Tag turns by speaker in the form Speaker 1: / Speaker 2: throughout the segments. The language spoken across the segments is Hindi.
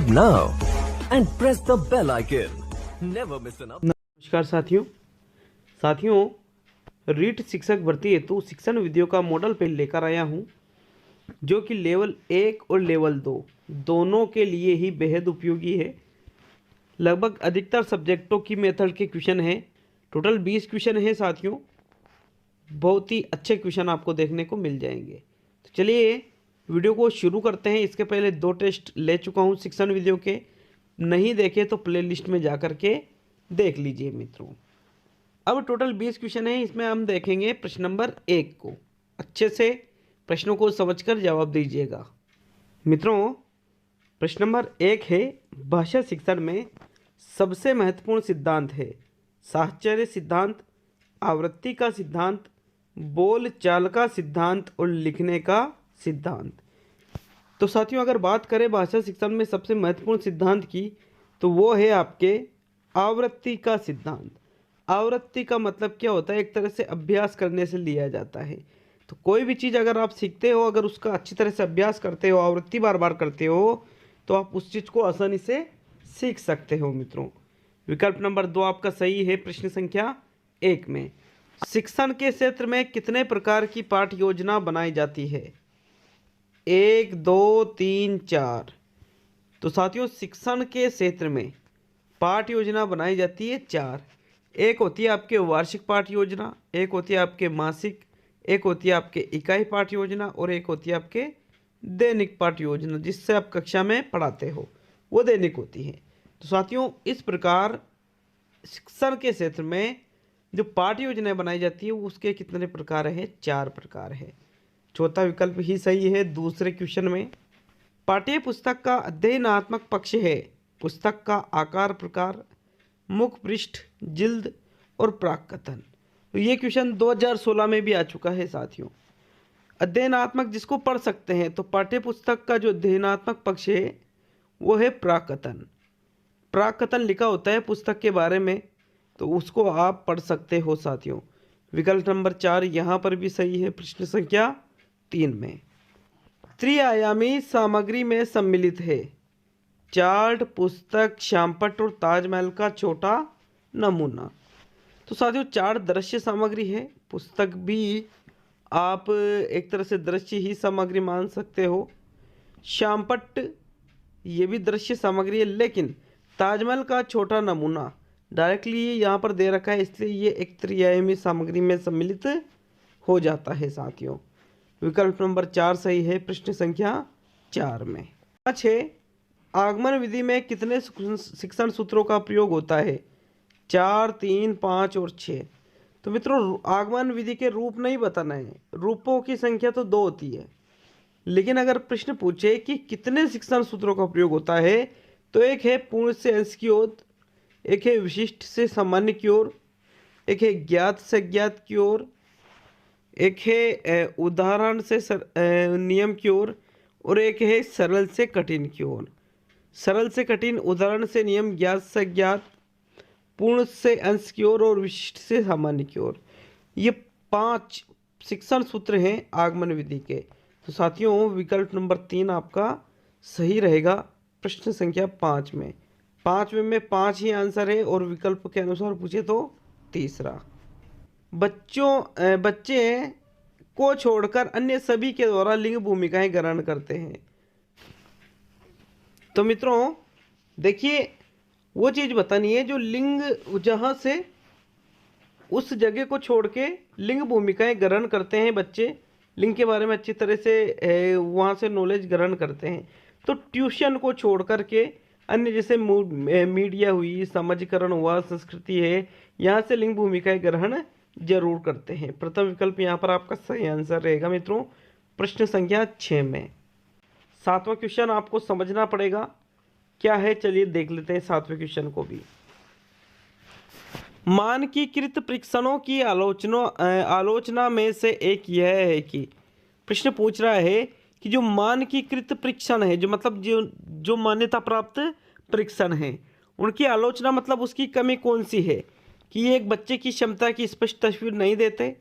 Speaker 1: Subscribe now and press the bell icon. Never miss an update.
Speaker 2: नमस्कार साथियों, रीट शिक्षक भर्ती हेतु शिक्षण विधियों का मॉडल पेज लेकर आया हूं, जो कि लेवल 1 और लेवल 2 दोनों के लिए ही बेहद उपयोगी है। लगभग अधिकतर सब्जेक्टों की मेथड के क्वेश्चन हैं। टोटल 20 क्वेश्चन हैं साथियों। बहुत ही अच्छे क्वेश्चन आपको देखने को मिल जाएंगे। तो चलिए वीडियो को शुरू करते हैं। इसके पहले 2 टेस्ट ले चुका हूं शिक्षण विधियों के, नहीं देखे तो प्लेलिस्ट में जा कर के देख लीजिए मित्रों। अब टोटल 20 क्वेश्चन है, इसमें हम देखेंगे प्रश्न नंबर 1 को। अच्छे से प्रश्नों को समझकर जवाब दीजिएगा मित्रों। प्रश्न नंबर 1 है, भाषा शिक्षण में सबसे महत्वपूर्ण सिद्धांत है साहचर्य सिद्धांत, आवृत्ति का सिद्धांत, बोल चाल का सिद्धांत और लिखने का सिद्धांत। तो साथियों अगर बात करें भाषा शिक्षण में सबसे महत्वपूर्ण सिद्धांत की, तो वो है आपके आवृत्ति का सिद्धांत। आवृत्ति का मतलब क्या होता है? एक तरह से अभ्यास करने से लिया जाता है। तो कोई भी चीज़ अगर आप सीखते हो, अगर उसका अच्छी तरह से अभ्यास करते हो, आवृत्ति बार बार करते हो, तो आप उस चीज़ को आसानी से सीख सकते हो मित्रों। विकल्प नंबर 2 आपका सही है। प्रश्न संख्या 1 में शिक्षण के क्षेत्र में कितने प्रकार की पाठ योजना बनाई जाती है? 1, 2, 3, 4। तो साथियों शिक्षण के क्षेत्र में पाठ योजना बनाई जाती है 4। एक होती है आपके वार्षिक पाठ योजना, एक होती है आपके मासिक, एक होती है आपके इकाई पाठ योजना और एक होती है आपके दैनिक पाठ योजना, जिससे आप कक्षा में पढ़ाते हो, वो दैनिक होती है। तो साथियों इस प्रकार शिक्षण के क्षेत्र में जो पाठ योजनाएं बनाई जाती है उसके कितने प्रकार है? 4 प्रकार है। चौथा विकल्प ही सही है। दूसरे क्वेश्चन में पाठ्य पुस्तक का अध्ययनात्मक पक्ष है पुस्तक का आकार प्रकार, मुख पृष्ठ, जिल्द और प्राक कथन। तो ये क्वेश्चन 2016 में भी आ चुका है साथियों। अध्ययनात्मक जिसको पढ़ सकते हैं, तो पाठ्य पुस्तक का जो अध्ययनात्मक पक्ष है वो है प्राक कथन। प्राक कथन लिखा होता है पुस्तक के बारे में, तो उसको आप पढ़ सकते हो साथियों। विकल्प नंबर 4 यहाँ पर भी सही है। प्रश्न संख्या 3 में त्रिआयामी सामग्री में सम्मिलित है चार्ट, पुस्तक, श्यामपट्ट और ताजमहल का छोटा नमूना। तो साथियों चार्ट दृश्य सामग्री है, पुस्तक भी आप एक तरह से दृश्य ही सामग्री मान सकते हो, श्यामपट्ट ये भी दृश्य सामग्री है, लेकिन ताजमहल का छोटा नमूना डायरेक्टली यहाँ पर दे रखा है, इसलिए ये एक त्रिआयामी सामग्री में सम्मिलित हो जाता है साथियों। विकल्प नंबर 4 सही है। प्रश्न संख्या 4 में 6 आगमन विधि में कितने शिक्षण सूत्रों का प्रयोग होता है? 4, 3, 5 और 6। तो मित्रों आगमन विधि के रूप नहीं बताना है, रूपों की संख्या तो 2 होती है, लेकिन अगर प्रश्न पूछे कि कितने शिक्षण सूत्रों का प्रयोग होता है, तो एक है पूर्ण से अंश की ओर, एक है विशिष्ट से सामान्य की ओर, एक है ज्ञात से अज्ञात की ओर, एक है उदाहरण से नियम की ओर और एक है सरल से कठिन की ओर। सरल से कठिन, उदाहरण से नियम, ज्ञात से ज्ञात, पूर्ण से अंश की ओर और विशिष्ट से सामान्य की ओर। ये 5 शिक्षण सूत्र हैं आगमन विधि के। तो साथियों विकल्प नंबर 3 आपका सही रहेगा। प्रश्न संख्या 5 में 5 ही आंसर है और विकल्प के अनुसार पूछे तो तीसरा। बच्चे को छोड़कर अन्य सभी के द्वारा लिंग भूमिकाएं ग्रहण करते हैं। तो मित्रों देखिए वो चीज़ बतानी है जो लिंग, जहाँ से उस जगह को छोड़ के लिंग भूमिकाएं ग्रहण करते हैं बच्चे, लिंग के बारे में अच्छी तरह से वहाँ से नॉलेज ग्रहण करते हैं। तो ट्यूशन को छोड़ कर के अन्य जैसे मीडिया हुई, समाजीकरण हुआ, संस्कृति है, यहाँ से लिंग भूमिकाएं ग्रहण जरूर करते हैं। प्रथम विकल्प यहाँ पर आपका सही आंसर रहेगा मित्रों। प्रश्न संख्या 6 में 7वां क्वेश्चन आपको समझना पड़ेगा क्या है, चलिए देख लेते हैं 7वें क्वेश्चन को भी। मानकीकृत परीक्षणों की आलोचना में से एक यह है कि प्रश्न पूछ रहा है कि जो मानकीकृत परीक्षण है, जो मतलब जो मान्यता प्राप्त परीक्षण है, उनकी आलोचना मतलब उसकी कमी कौन सी है कि ये एक बच्चे की क्षमता की स्पष्ट तस्वीर नहीं देते,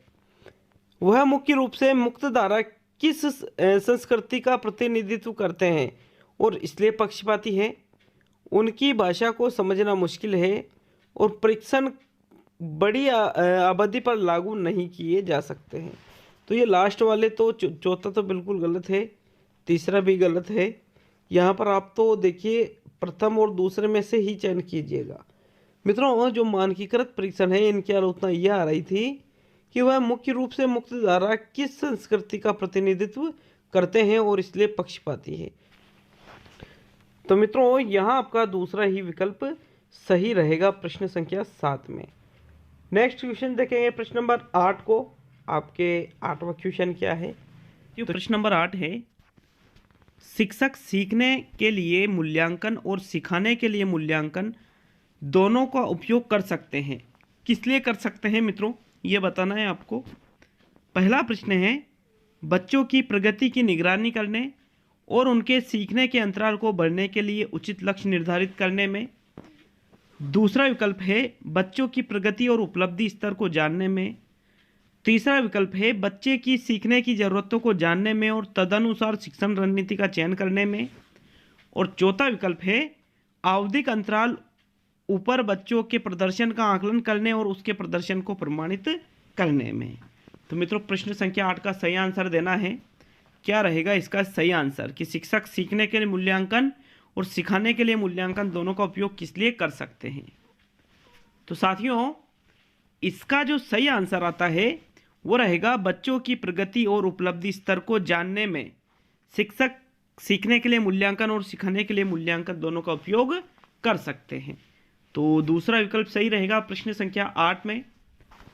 Speaker 2: वह मुख्य रूप से मुक्त धारा किस संस्कृति का प्रतिनिधित्व करते हैं और इसलिए पक्षपाती है, उनकी भाषा को समझना मुश्किल है और परीक्षण बड़ी अवधि पर लागू नहीं किए जा सकते हैं। तो ये लास्ट वाले तो चौथा तो बिल्कुल गलत है, तीसरा भी गलत है। यहाँ पर आप तो देखिए प्रथम और दूसरे में से ही चयन कीजिएगा। मित्रों, जो मानकीकृत परीक्षण है इनकी आलोचना यह आ रही थी कि वह मुख्य रूप से मुक्तधारा किस संस्कृति का प्रतिनिधित्व करते हैं और इसलिए पक्षपाती है। तो मित्रों, यहाँ आपका दूसरा ही विकल्प सही रहेगा प्रश्न संख्या 7 में। नेक्स्ट क्वेश्चन देखेंगे प्रश्न नंबर 8 को। आपके 8वां क्वेश्चन क्या है? तो प्रश्न नंबर 8 है, शिक्षक सीखने के लिए मूल्यांकन और सिखाने के लिए मूल्यांकन दोनों का उपयोग कर सकते हैं। किस लिए कर सकते हैं मित्रों, ये बताना है आपको। पहला प्रश्न है बच्चों की प्रगति की निगरानी करने और उनके सीखने के अंतराल को बढ़ने के लिए उचित लक्ष्य निर्धारित करने में। दूसरा विकल्प है बच्चों की प्रगति और उपलब्धि स्तर को जानने में। तीसरा विकल्प है बच्चे की सीखने की ज़रूरतों को जानने में और तदनुसार शिक्षण रणनीति का चयन करने में। और चौथा विकल्प है आवधिक अंतराल ऊपर बच्चों के प्रदर्शन का आकलन करने और उसके प्रदर्शन को प्रमाणित करने में। तो मित्रों, प्रश्न संख्या 8 का सही आंसर देना है। क्या रहेगा इसका सही आंसर कि शिक्षक सीखने के लिए मूल्यांकन और सिखाने के लिए मूल्यांकन दोनों का उपयोग किस लिए कर सकते हैं। तो साथियों, इसका जो सही आंसर आता है वो रहेगा बच्चों की प्रगति और उपलब्धि स्तर को जानने में शिक्षक सीखने के लिए मूल्यांकन और सिखाने के लिए मूल्यांकन दोनों का उपयोग कर सकते हैं। तो दूसरा विकल्प सही रहेगा प्रश्न संख्या 8 में।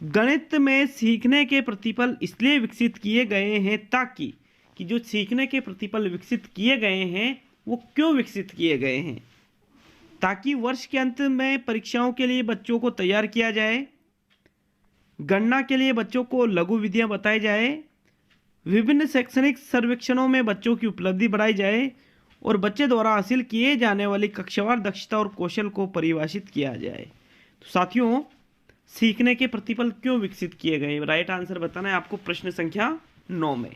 Speaker 2: गणित में सीखने के प्रतिफल इसलिए विकसित किए गए हैं ताकि कि जो सीखने के प्रतिफल विकसित किए गए हैं वो क्यों विकसित किए गए हैं, ताकि वर्ष के अंत में परीक्षाओं के लिए बच्चों को तैयार किया जाए, गणना के लिए बच्चों को लघु विधियां बताई जाए, विभिन्न शैक्षणिक सर्वेक्षणों में बच्चों की उपलब्धि बढ़ाई जाए और बच्चे द्वारा हासिल किए जाने वाली कक्षावार दक्षता और कौशल को परिभाषित किया जाए। तो साथियों, सीखने के प्रतिफल क्यों विकसित किए गए, राइट आंसर बताना है आपको प्रश्न संख्या 9 में।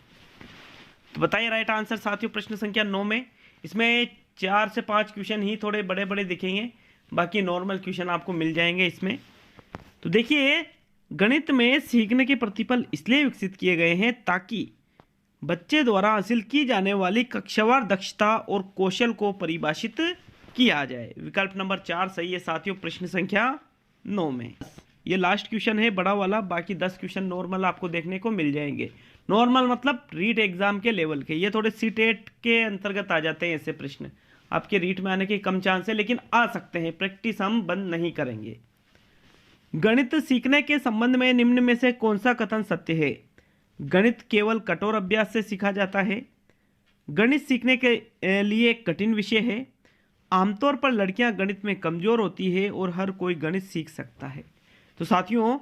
Speaker 2: तो बताइए राइट आंसर साथियों प्रश्न संख्या 9 में। इसमें 4 से 5 क्वेश्चन ही थोड़े बड़े बड़े दिखेंगे, बाकी नॉर्मल क्वेश्चन आपको मिल जाएंगे इसमें। तो देखिए, गणित में सीखने के प्रतिफल इसलिए विकसित किए गए हैं ताकि बच्चे द्वारा हासिल की जाने वाली कक्षावार दक्षता और कौशल को परिभाषित किया जाए। विकल्प नंबर 4 सही है साथियों प्रश्न संख्या 9 में। ये लास्ट क्वेश्चन है बड़ा वाला, बाकी 10 क्वेश्चन नॉर्मल आपको देखने को मिल जाएंगे। नॉर्मल मतलब रीट एग्जाम के लेवल के, ये थोड़े सीटेट के अंतर्गत आ जाते हैं ऐसे प्रश्न। आपके रीट में आने के कम चांस है लेकिन आ सकते हैं, प्रैक्टिस हम बंद नहीं करेंगे। गणित सीखने के संबंध में निम्न में से कौन सा कथन सत्य है? गणित केवल कठोर अभ्यास से सीखा जाता है, गणित सीखने के लिए एक कठिन विषय है, आमतौर पर लड़कियां गणित में कमजोर होती है और हर कोई गणित सीख सकता है। तो साथियों,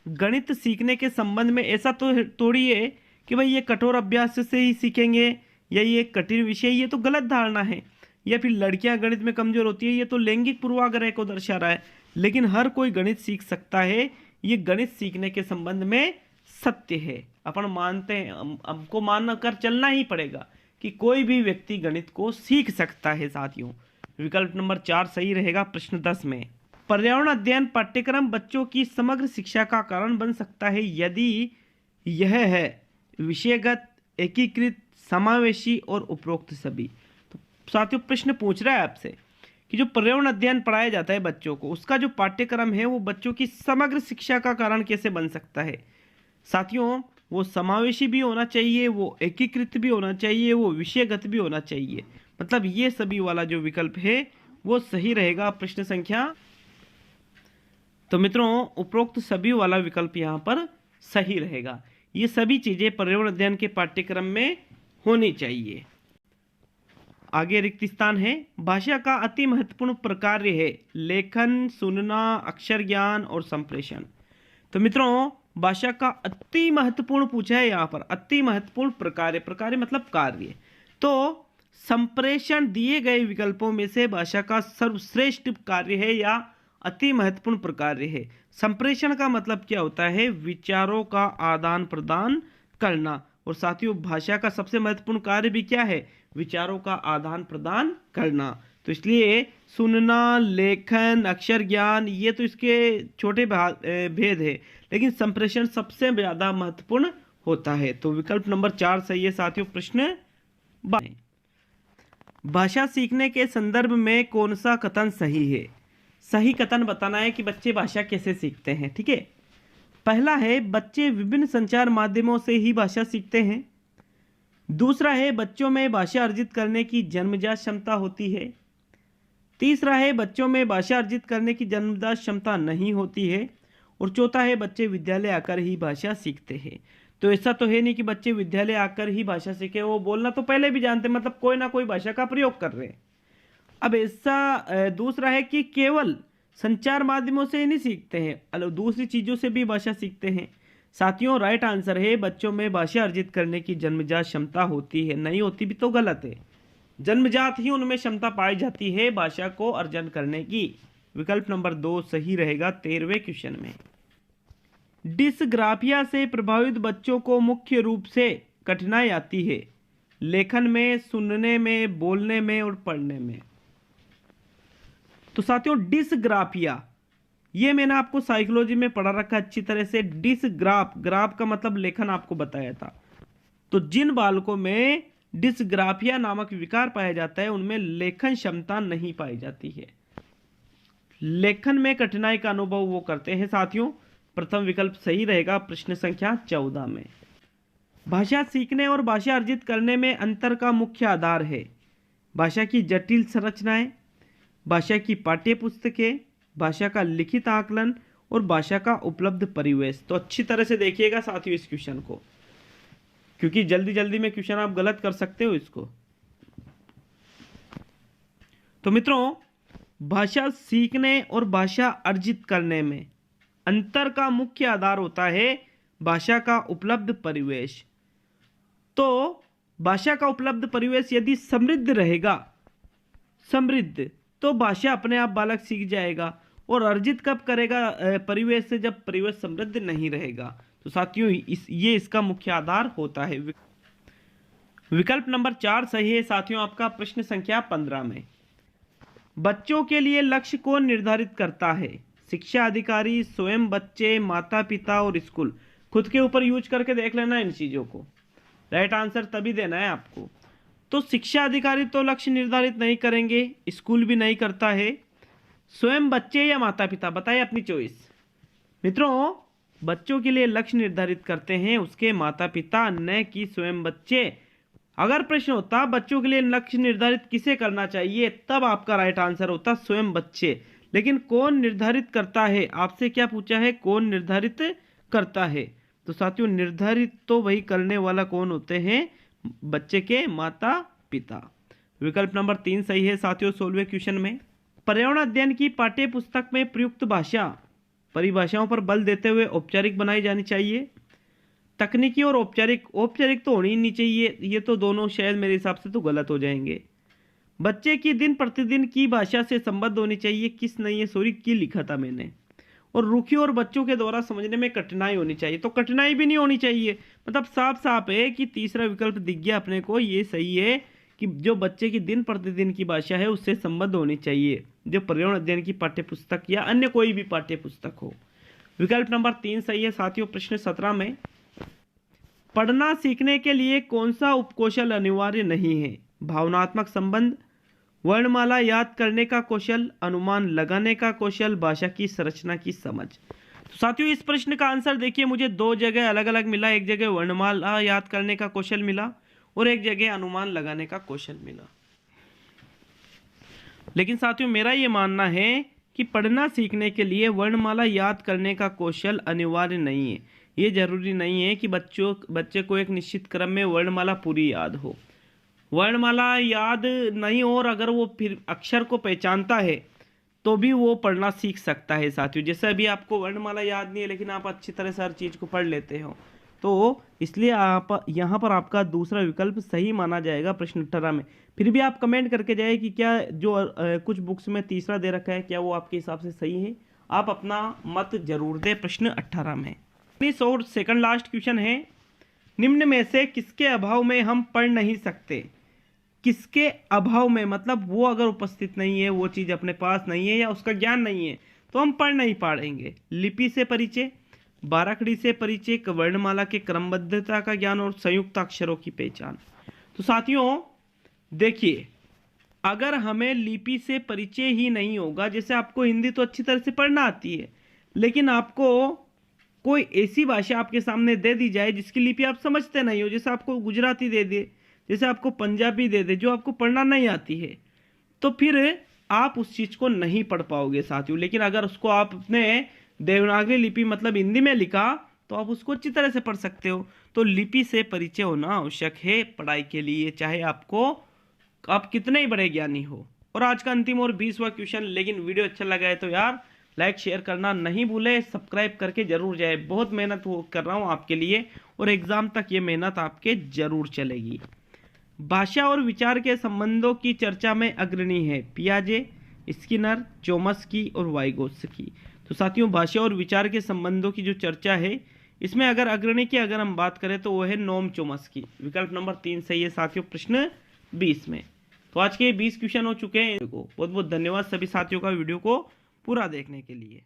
Speaker 2: गणित सीखने के संबंध में ऐसा तो थोड़ी है कि भाई ये कठोर अभ्यास से ही सीखेंगे या ये कठिन विषय, ये तो गलत धारणा है। या फिर लड़कियां गणित में कमजोर होती है, ये तो लैंगिक पूर्वाग्रह को दर्शा रहा है। लेकिन हर कोई गणित सीख सकता है, ये गणित सीखने के संबंध में सत्य है। अपन मानते हैं, हमको मान कर चलना ही पड़ेगा कि कोई भी व्यक्ति गणित को सीख सकता है साथियों। विकल्प नंबर 4 सही रहेगा प्रश्न 10 में। पर्यावरण अध्ययन पाठ्यक्रम बच्चों की समग्र शिक्षा का कारण बन सकता है यदि यह है विषयगत, एकीकृत, समावेशी और उपरोक्त सभी। तो साथियों, प्रश्न पूछ रहा है आपसे कि जो पर्यावरण अध्ययन पढ़ाया जाता है बच्चों को, उसका जो पाठ्यक्रम है वो बच्चों की समग्र शिक्षा का कारण कैसे बन सकता है। साथियों, वो समावेशी भी होना चाहिए, वो एकीकृत भी होना चाहिए, वो विषयगत भी होना चाहिए। मतलब ये सभी वाला जो विकल्प है वो सही रहेगा प्रश्न संख्या। तो मित्रों, उपरोक्त सभी वाला विकल्प यहाँ पर सही रहेगा। ये सभी चीजें पर्यावरण अध्ययन के पाठ्यक्रम में होनी चाहिए। आगे रिक्त स्थान है। भाषा का अति महत्वपूर्ण प्रकार है लेखन, सुनना, अक्षर ज्ञान और संप्रेषण। तो मित्रों, भाषा का अति महत्वपूर्ण पूछा है यहाँ पर, अति महत्वपूर्ण प्रकार, प्रकार मतलब कार्य। तो संप्रेषण दिए गए विकल्पों में से भाषा का सर्वश्रेष्ठ कार्य है या अति महत्वपूर्ण प्रकार्य है। संप्रेषण का मतलब क्या होता है? विचारों का आदान प्रदान करना। और साथियों, भाषा का सबसे महत्वपूर्ण कार्य भी क्या है? विचारों का आदान प्रदान करना। तो इसलिए सुनना, लेखन, अक्षर ज्ञान ये तो इसके छोटे भेद है, लेकिन संप्रेषण सबसे ज़्यादा महत्वपूर्ण होता है। तो विकल्प नंबर 4 सही है साथियों। प्रश्न 12, भाषा सीखने के संदर्भ में कौन सा कथन सही है? सही कथन बताना है कि बच्चे भाषा कैसे सीखते हैं। ठीक है, पहला है बच्चे विभिन्न संचार माध्यमों से ही भाषा सीखते हैं। दूसरा है बच्चों में भाषा अर्जित करने की जन्मजात क्षमता होती है। तीसरा है बच्चों में भाषा अर्जित करने की जन्मजात क्षमता नहीं होती है। और चौथा है बच्चे विद्यालय आकर ही भाषा सीखते हैं। तो ऐसा तो है नहीं कि बच्चे विद्यालय आकर ही भाषा सीखे, वो बोलना तो पहले भी जानते, मतलब कोई ना कोई भाषा का प्रयोग कर रहे हैं। अब ऐसा दूसरा है कि केवल संचार माध्यमों से ही नहीं सीखते हैं, दूसरी चीज़ों से भी भाषा सीखते हैं। साथियों, राइट आंसर है बच्चों में भाषा अर्जित करने की जन्मजात क्षमता होती है। नहीं होती भी तो गलत है, जन्मजात ही उनमें क्षमता पाई जाती है भाषा को अर्जन करने की। विकल्प नंबर 2 सही रहेगा 13वें क्वेश्चन में। डिसग्राफिया से प्रभावित बच्चों को मुख्य रूप से कठिनाई आती है लेखन में, सुनने में, बोलने में और पढ़ने में। तो साथियों, डिसग्राफिया ये मैंने आपको साइकोलॉजी में पढ़ा रखा अच्छी तरह से। ग्राफ का मतलब लेखन आपको बताया था। तो जिन बालकों में डिसग्राफिया नामक विकार पाया जाता है उनमें लेखन क्षमता नहीं पाई जाती है, लेखन में कठिनाई का अनुभव वो करते हैं। साथियों, प्रथम विकल्प सही रहेगा प्रश्न संख्या 14 में। भाषा सीखने और भाषा अर्जित करने में अंतर का मुख्य आधार है भाषा की जटिल संरचनाएं, भाषा की पाठ्य पुस्तकें, भाषा का लिखित आकलन और भाषा का उपलब्ध परिवेश। तो अच्छी तरह से देखिएगा साथियों इस क्वेश्चन को, क्योंकि जल्दी जल्दी में क्वेश्चन आप गलत कर सकते हो इसको। तो मित्रों, भाषा सीखने और भाषा अर्जित करने में अंतर का मुख्य आधार होता है भाषा का उपलब्ध परिवेश। तो भाषा का उपलब्ध परिवेश यदि समृद्ध रहेगा, तो भाषा अपने आप बालक सीख जाएगा। और अर्जित कब करेगा परिवेश से? जब परिवेश समृद्ध नहीं रहेगा। तो साथियों, ये इसका मुख्य आधार होता है। विकल्प नंबर 4 सही है साथियों आपका प्रश्न संख्या 15 में। बच्चों के लिए लक्ष्य कौन निर्धारित करता है? शिक्षा अधिकारी, स्वयं बच्चे, माता पिता और स्कूल। खुद के ऊपर यूज करके देख लेना इन चीजों को, राइट आंसर तभी देना है आपको। तो शिक्षा अधिकारी तो लक्ष्य निर्धारित नहीं करेंगे, स्कूल भी नहीं करता है। स्वयं बच्चे या माता पिता, बताइए अपनी चॉइस। मित्रों, बच्चों के लिए लक्ष्य निर्धारित करते हैं उसके माता पिता, न कि स्वयं बच्चे। अगर प्रश्न होता बच्चों के लिए लक्ष्य निर्धारित किसे करना चाहिए, तब आपका राइट आंसर होता स्वयं बच्चे। लेकिन कौन निर्धारित करता है? आपसे क्या पूछा है, कौन निर्धारित करता है? तो साथियों, निर्धारित तो वही करने वाला कौन होते हैं? बच्चे के माता पिता। विकल्प नंबर 3 सही है साथियों 16वें क्वेश्चन में। पर्यावरण अध्ययन की पाठ्य पुस्तक में प्रयुक्त भाषा परिभाषाओं पर बल देते हुए औपचारिक बनाई जानी चाहिए। तकनीकी और औपचारिक तो होनी ही नहीं चाहिए, ये तो दोनों शायद मेरे हिसाब से तो गलत हो जाएंगे। बच्चे की दिन प्रतिदिन की भाषा से संबद्ध होनी चाहिए, किस नहीं है सॉरी की लिखा था मैंने। और रुखी और बच्चों के द्वारा समझने में कठिनाई होनी चाहिए, तो कठिनाई भी नहीं होनी चाहिए। मतलब साफ साफ है कि तीसरा विकल्प दिख गया अपने को, ये सही है कि जो बच्चे की दिन प्रतिदिन की भाषा है उससे संबद्ध होनी चाहिए, जो पर्यावरण अध्ययन की पाठ्य पुस्तक या अन्य कोई भी पाठ्य पुस्तक हो। विकल्प नंबर 3 सही है साथियों प्रश्न 17 में। पढ़ना सीखने के लिए कौन सा उपकौशल अनिवार्य नहीं है? भावनात्मक संबंध, वर्णमाला याद करने का कौशल, अनुमान लगाने का कौशल, भाषा की संरचना की समझ। तो साथियों, इस प्रश्न का आंसर देखिए, मुझे 2 जगह अलग अलग मिला। एक जगह वर्णमाला याद करने का कौशल मिला और एक जगह अनुमान लगाने का कौशल मिला। लेकिन साथियों, मेरा ये मानना है कि पढ़ना सीखने के लिए वर्णमाला याद करने का कौशल अनिवार्य नहीं है। ये जरूरी नहीं है कि बच्चे को एक निश्चित क्रम में वर्णमाला पूरी याद हो। वर्णमाला याद नहीं हो और अगर वो फिर अक्षर को पहचानता है तो भी वो पढ़ना सीख सकता है साथियों। जैसे अभी आपको वर्णमाला याद नहीं है लेकिन आप अच्छी तरह से हर चीज़ को पढ़ लेते हो, तो इसलिए आप यहाँ पर आपका दूसरा विकल्प सही माना जाएगा प्रश्न 18 में। फिर भी आप कमेंट करके जाए कि क्या जो कुछ बुक्स में तीसरा दे रखा है क्या वो आपके हिसाब से सही है। आप अपना मत जरूर दें प्रश्न 18 में। और सेकंड लास्ट क्वेश्चन है, निम्न में से किसके अभाव में हम पढ़ नहीं सकते? किसके अभाव में, मतलब वो अगर उपस्थित नहीं है, वो चीज अपने पास नहीं है या उसका ज्ञान नहीं है, तो हम पढ़ नहीं पाएंगे। लिपि से परिचय, बाराखड़ी से परिचय, वर्णमाला के क्रमबद्धता का ज्ञान और संयुक्त अक्षरों की पहचान। तो साथियों देखिए, अगर हमें लिपि से परिचय ही नहीं होगा, जैसे आपको हिंदी तो अच्छी तरह से पढ़ना आती है, लेकिन आपको कोई ऐसी भाषा आपके सामने दे दी जाए जिसकी लिपि आप समझते नहीं हो, जैसे आपको गुजराती दे दे, जैसे आपको पंजाबी दे दे, जो आपको पढ़ना नहीं आती है, तो फिर आप उस चीज को नहीं पढ़ पाओगे साथियों। लेकिन अगर उसको आप अपने देवनागरी लिपि मतलब हिंदी में लिखा, तो आप उसको अच्छी तरह से पढ़ सकते हो। तो लिपि से परिचय होना आवश्यक है पढ़ाई के लिए, चाहे आप कितने ही बड़े ज्ञानी हो। और आज का अंतिम और 20वां क्वेश्चन, लेकिन वीडियो अच्छा लगा है तो यार लाइक शेयर करना नहीं भूले, सब्सक्राइब करके जरूर जाए। बहुत मेहनत कर रहा हूँ आपके लिए, और एग्जाम तक ये मेहनत आपके जरूर चलेगी। भाषा और विचार के संबंधों की चर्चा में अग्रणी है पियाजे, स्किनर, चोम्स्की और वाइगोत्स्की। तो साथियों भाषा और विचार के संबंधों की जो चर्चा है, इसमें अगर अग्रणी की अगर हम बात करें तो वो है नोम चोम्स्की। विकल्प नंबर 3 सही है साथियों प्रश्न 20 में। तो आज के 20 क्वेश्चन हो चुके हैं। बहुत बहुत धन्यवाद सभी साथियों का वीडियो को पूरा देखने के लिए।